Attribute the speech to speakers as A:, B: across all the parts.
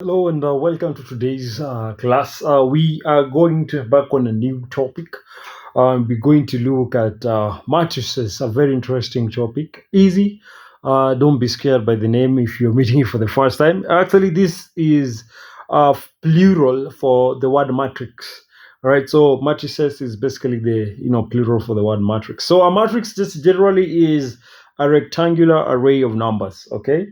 A: Hello and welcome to today's class. We are going to embark on a new topic. We're going to look at matrices, a very interesting topic. Easy. Don't be scared by the name if you're meeting it for the first time. Actually, this is plural for the word matrix. All right, so matrices is basically the plural for the word matrix. So a matrix just generally is a rectangular array of numbers. Okay.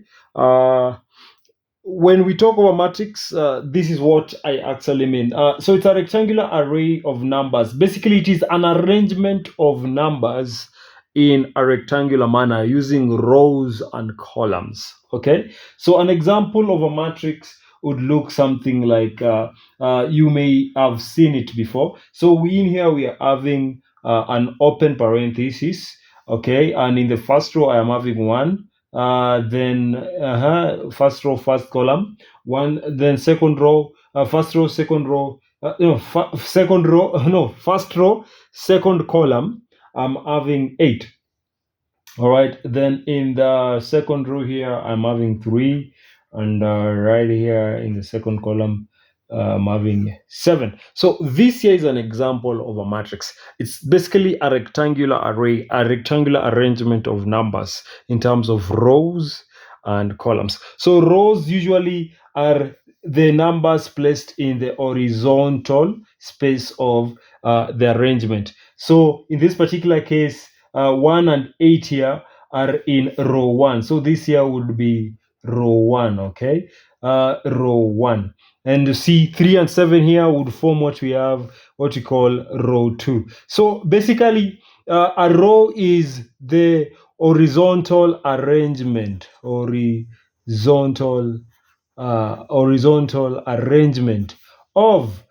A: When we talk about matrix, this is what I actually mean. So it's a rectangular array of numbers. Basically, it is an arrangement of numbers in a rectangular manner using rows and columns. Okay, so an example of a matrix would look something like you may have seen it before. So in here we are having an open parenthesis. Okay, and in the first row I am having one, then first row, first column, one, then second row, first row, second row, second row, no, first row, second column, I'm having 8. All right, then in the second row here, I'm having 3, and right here in the second column, I'm having 7. So this here is an example of a matrix. It's basically a rectangular array, a rectangular arrangement of numbers in terms of rows and columns. So rows usually are the numbers placed in the horizontal space of the arrangement. So in this particular case, 1 and 8 here are in row 1. So this here would be row 1, okay? Row 1. And you see 3 and 7 here would form what we have, what we call row 2. So basically, a row is the horizontal arrangement, horizontal arrangement of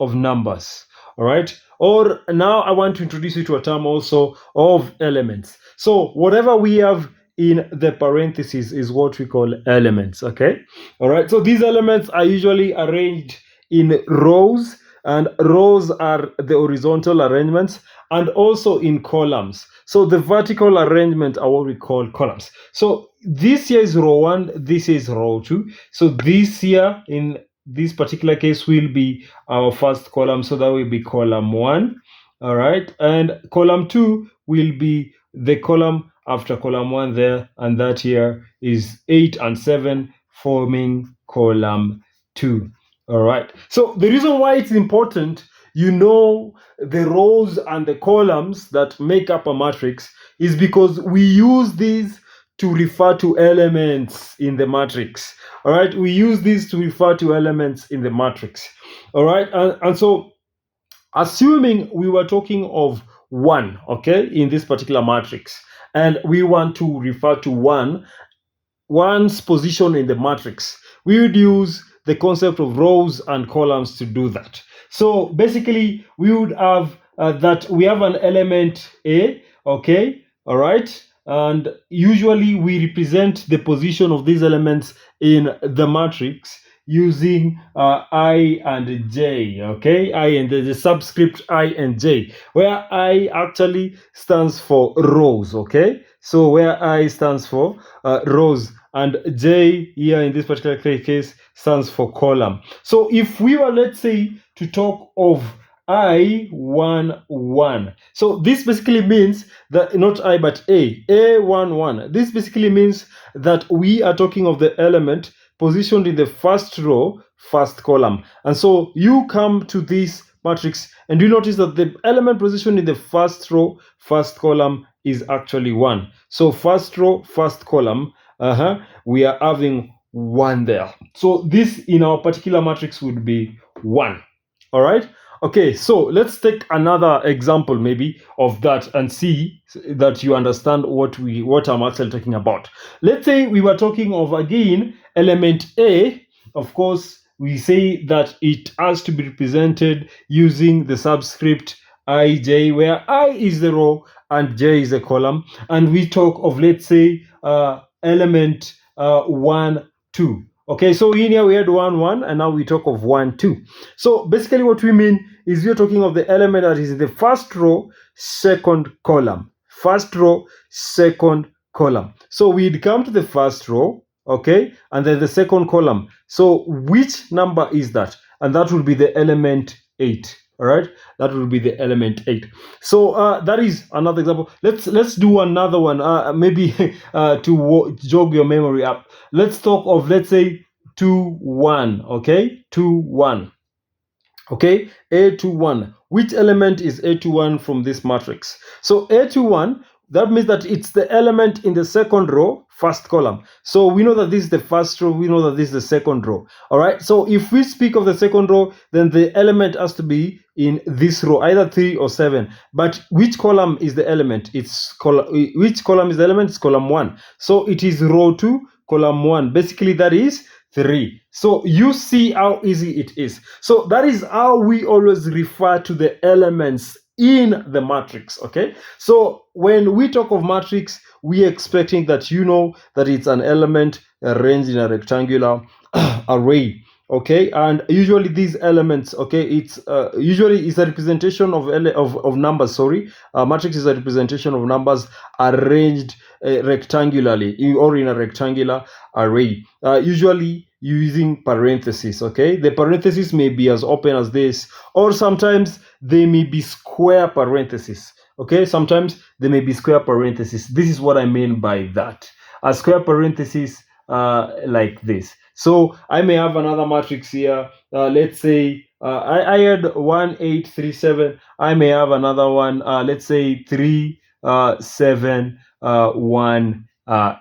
A: numbers. All right. Or now I want to introduce you to a term also of elements. So whatever we have in the parentheses is what we call elements. Okay. All right. So these elements are usually arranged in rows, and rows are the horizontal arrangements, and also in columns. So the vertical arrangement are what we call columns. So this here is row 1, this is row 2. So this here in this particular case will be our first column, so that will be column 1. All right, and column 2 will be the column after column 1 there, and that here is 8 and 7 forming column 2. All right, so the reason why it's important the rows and the columns that make up a matrix is because we use these to refer to elements in the matrix. All right, we use these to refer to elements in the matrix. All right, and so assuming we were talking of 1, okay, in this particular matrix, and we want to refer to one's position in the matrix, we would use the concept of rows and columns to do that. So basically, we would have that we have an element A, okay, all right, and usually we represent the position of these elements in the matrix using I and J, okay, I and the subscript I and J, where I actually stands for rows, okay, so where I stands for rows, and J here in this particular case stands for column. So if we were, let's say, to talk of I11, so this basically means that not I but A11, this basically means that we are talking of the element positioned in the first row, first column. And so you come to this matrix and you notice that the element positioned in the first row, first column is actually 1. So first row, first column, we are having 1 there. So this in our particular matrix would be 1. All right. Okay, so let's take another example maybe of that and see that you understand what I'm actually talking about. Let's say we were talking of, again, element A. Of course, we say that it has to be represented using the subscript ij, where I is the row and j is the column. And we talk of, let's say, element 1, 2. Okay, so in here we had 1, 1, and now we talk of 1, 2. So basically what we mean is we're talking of the element that is in the first row, second column. First row, second column. So we'd come to the first row, okay, and then the second column. So which number is that? And that will be the element 8. All right, that will be the element 8. So that is another example. Let's do another one, maybe to jog your memory up. Let's talk of, let's say, 2 1. Okay, 2 1. Okay, A21. Which element is A21 from this matrix? So A21, that means that it's the element in the second row, first column. So we know that this is the first row, we know that this is the second row. All right, so if we speak of the second row, then the element has to be in this row, either 3 or 7. But which column is the element? Which column is the element? It's column 1. So it is row 2, column 1. Basically, that is 3. So you see how easy it is. So that is how we always refer to the elements in the matrix. Okay, so when we talk of matrix, we are expecting that you know that it's an element arranged in a rectangular array. Okay, and usually these elements, okay, it's usually is a representation of numbers. Sorry, matrix is a representation of numbers arranged rectangularly or in a rectangular array, usually using parentheses. Okay, the parentheses may be as open as this, or sometimes they may be square parentheses. Okay, sometimes they may be square parentheses. This is what I mean by that. A square parenthesis like this. So I may have another matrix here. Let's say I had 1 8 3 7. I may have another one. Let's say 3 7 1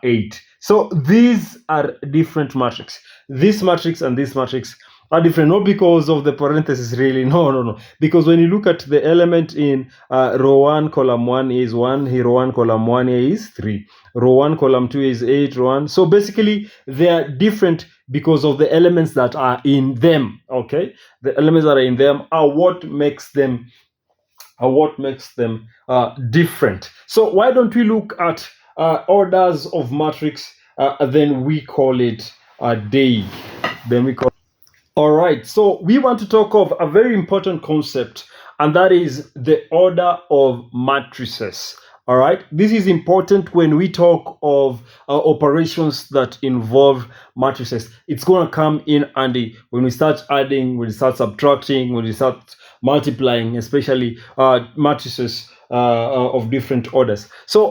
A: 8. So these are different matrices. This matrix and this matrix are different, not because of the parentheses, really. No. Because when you look at the element in row 1, column 1 is 1. Here, row 1, column 1 is 3. Row 1, column 2 is 8. Row 1. So basically, they are different because of the elements that are in them. Okay, the elements that are in them are what makes them different. So why don't we look at orders of matrix? Then we call it a day. Then we call. All right. So we want to talk of a very important concept, and that is the order of matrices. All right, this is important when we talk of operations that involve matrices. It's going to come in handy when we start adding, when we start subtracting, when we start multiplying, especially matrices of different orders. So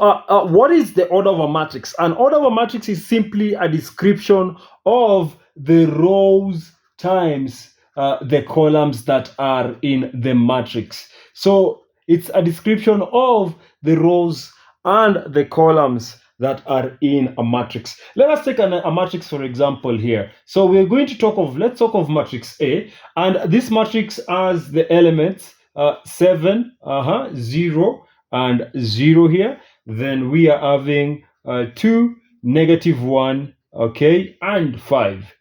A: what is the order of a matrix? An order of a matrix is simply a description of the rows times the columns that are in the matrix. So it's a description of the rows and the columns that are in a matrix. Let us take a matrix, for example, here. So we're going to talk of, let's talk of matrix A, and this matrix has the elements 7, 0, and 0 here. Then we are having 2, -1, okay, and 5.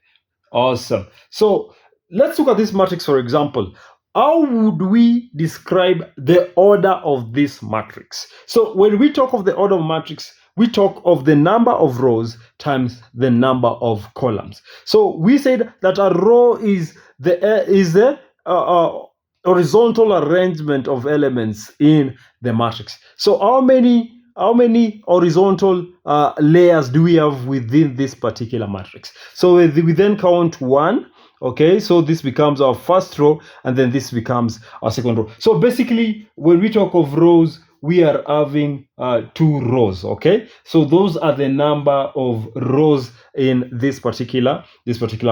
A: Awesome. So let's look at this matrix, for example. How would we describe the order of this matrix? So when we talk of the order of matrix, we talk of the number of rows times the number of columns. So we said that a row is the horizontal arrangement of elements in the matrix. So how many horizontal layers do we have within this particular matrix? So we then count 1. Okay, so this becomes our first row, and then this becomes our second row. So basically, when we talk of rows, we are having 2 rows. Okay, so those are the number of rows in this particular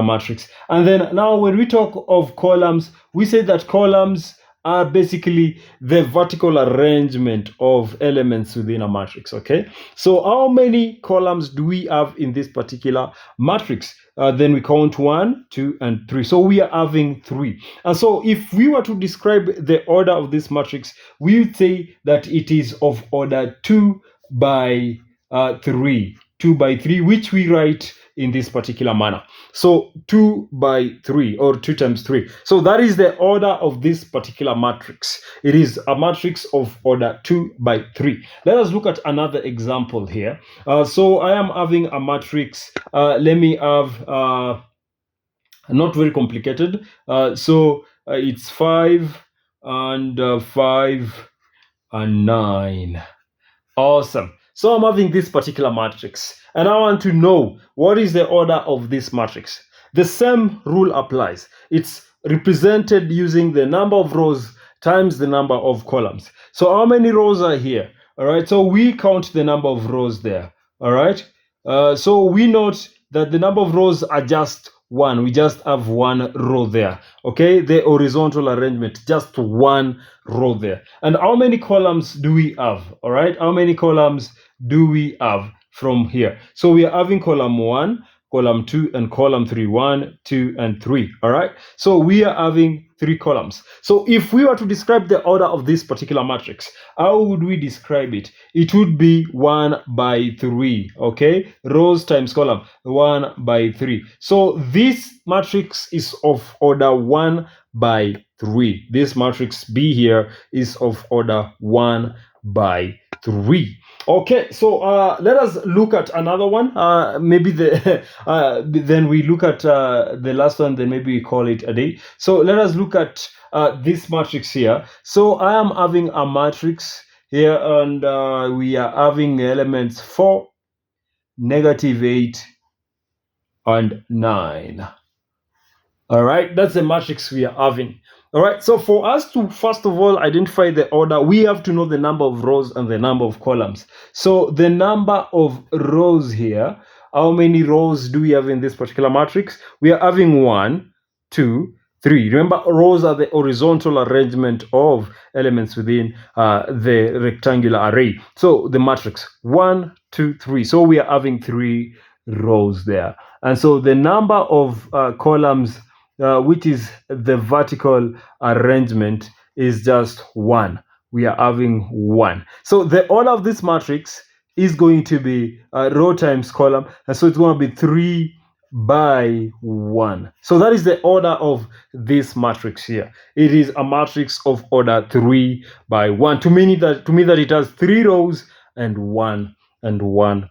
A: matrix. And then now when we talk of columns, we say that columns are basically the vertical arrangement of elements within a matrix. Okay, so how many columns do we have in this particular matrix? Then we count 1, 2, and 3. So we are having 3. And so if we were to describe the order of this matrix, we would say that it is of order 2 by 3. 2 by 3, which we write in this particular manner. So 2 by 3, or 2 times 3. So that is the order of this particular matrix. It is a matrix of order 2 by 3. Let us look at another example here. So I am having a matrix. Let me have not very complicated. So it's 5 and 5 and 9. Awesome. So I'm having this particular matrix, and I want to know what is the order of this matrix. The same rule applies. It's represented using the number of rows times the number of columns. So how many rows are here? All right, so we count the number of rows there. All right, so we note that the number of rows are just one. We just have one row there. Okay, the horizontal arrangement, just one row there. And how many columns do we have? All right, how many columns do we have from here? So we are having column 1, column 2, and column 3. 1, 2, and 3. All right, so we are having 3 columns. So if we were to describe the order of this particular matrix, how would we describe it? It would be 1 by 3. Okay, rows times column, 1 by 3. So this matrix is of order 1 by 3. This matrix B here is of order 1 by 3. Okay, so let us look at another one. Maybe the then we look at the last one, then maybe we call it a day. So let us look at this matrix here. So I am having a matrix here, and we are having elements 4, -8, and 9. All right, that's the matrix we are having. All right, so for us to first of all identify the order, we have to know the number of rows and the number of columns. So the number of rows here, how many rows do we have in this particular matrix? We are having 1, 2, 3. Remember, rows are the horizontal arrangement of elements within the rectangular array. So the matrix 1, 2, 3. So we are having 3 rows there. And so the number of columns, which is the vertical arrangement, is just 1. We are having 1. So the order of this matrix is going to be row times column, and so it's going to be 3 by 1. So that is the order of this matrix here. It is a matrix of order 3 by 1. To me that it has 3 rows and 1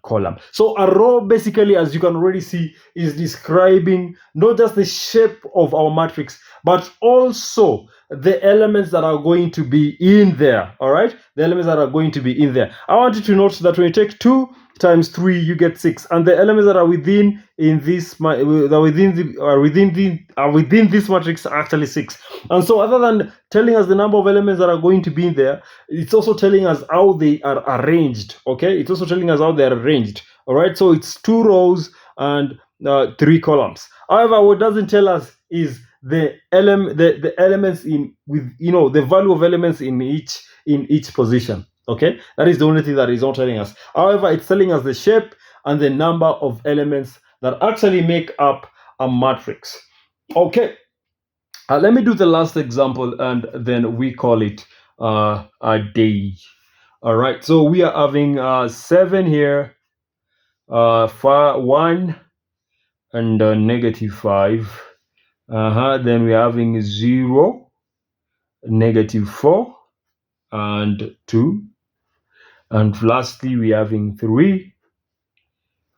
A: column. So a row, basically, as you can already see, is describing not just the shape of our matrix, but also the elements that are going to be in there. All right, the elements that are going to be in there. I want you to note that when you take 2 times 3, you get 6, and the elements that are within this matrix are actually 6. And so, other than telling us the number of elements that are going to be in there, it's also telling us how they are arranged. Okay, it's also telling us how they are arranged. All right, so it's 2 rows and 3 columns. However, what doesn't tell us is the elements the value of elements in each position. Okay, that is the only thing that is not telling us. However, it's telling us the shape and the number of elements that actually make up a matrix. Okay, let me do the last example, and then we call it a day. All right, so we are having 7 here, 1 and -5. Then we're having 0, -4, and 2. And lastly, we're having 3,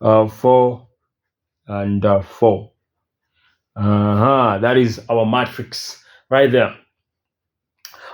A: 4, and 4. That is our matrix right there.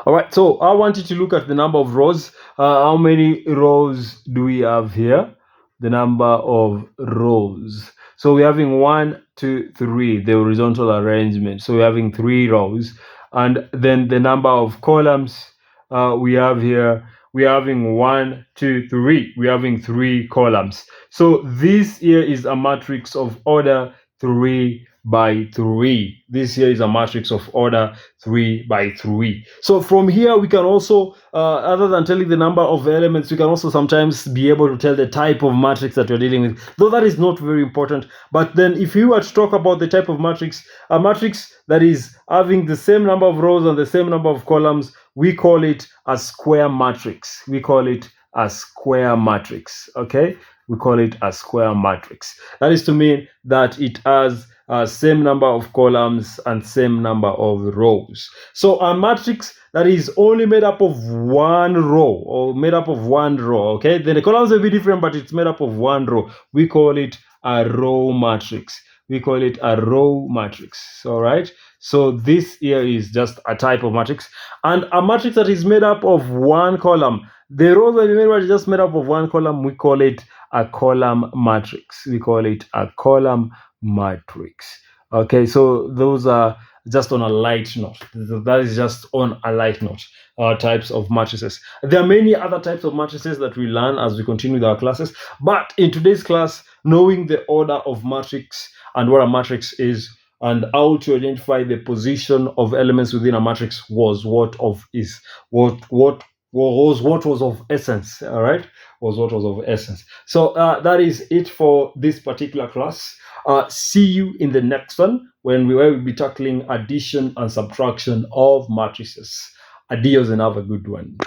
A: All right, so I want you to look at the number of rows. How many rows do we have here? The number of rows. So we're having 1, 2, 3, the horizontal arrangement. So we're having 3 rows. And then the number of columns we have here, we're having 1, 2, 3. We're having 3 columns. So this here is a matrix of order 3 by 3. This here is a matrix of order 3 by 3. So from here we can also, other than telling the number of elements, we can also sometimes be able to tell the type of matrix that you're dealing with, though that is not very important. But then if you were to talk about the type of matrix, a matrix that is having the same number of rows and the same number of columns, we call it a square matrix. We call it a square matrix. Okay, we call it a square matrix. That is to mean that it has same number of columns and same number of rows. So a matrix that is only made up of 1 row, or made up of 1 row, okay, then the columns will be different, but it's made up of 1 row. We call it a row matrix. we call it a row matrix. All right. So this here is just a type of matrix, and a matrix that is made up of one column. The rows that we made were just made up of one column. We call it a column matrix. We call it a column matrix. Okay, so those are just on a light note. That is just on a light note. Types of matrices. There are many other types of matrices that we learn as we continue with our classes. But in today's class, knowing the order of matrix and what a matrix is and how to identify the position of elements within a matrix was what was of essence. All right, was what was of essence. So that is it for this particular class. See you in the next one where we'll be tackling addition and subtraction of matrices. Adios and have a good one.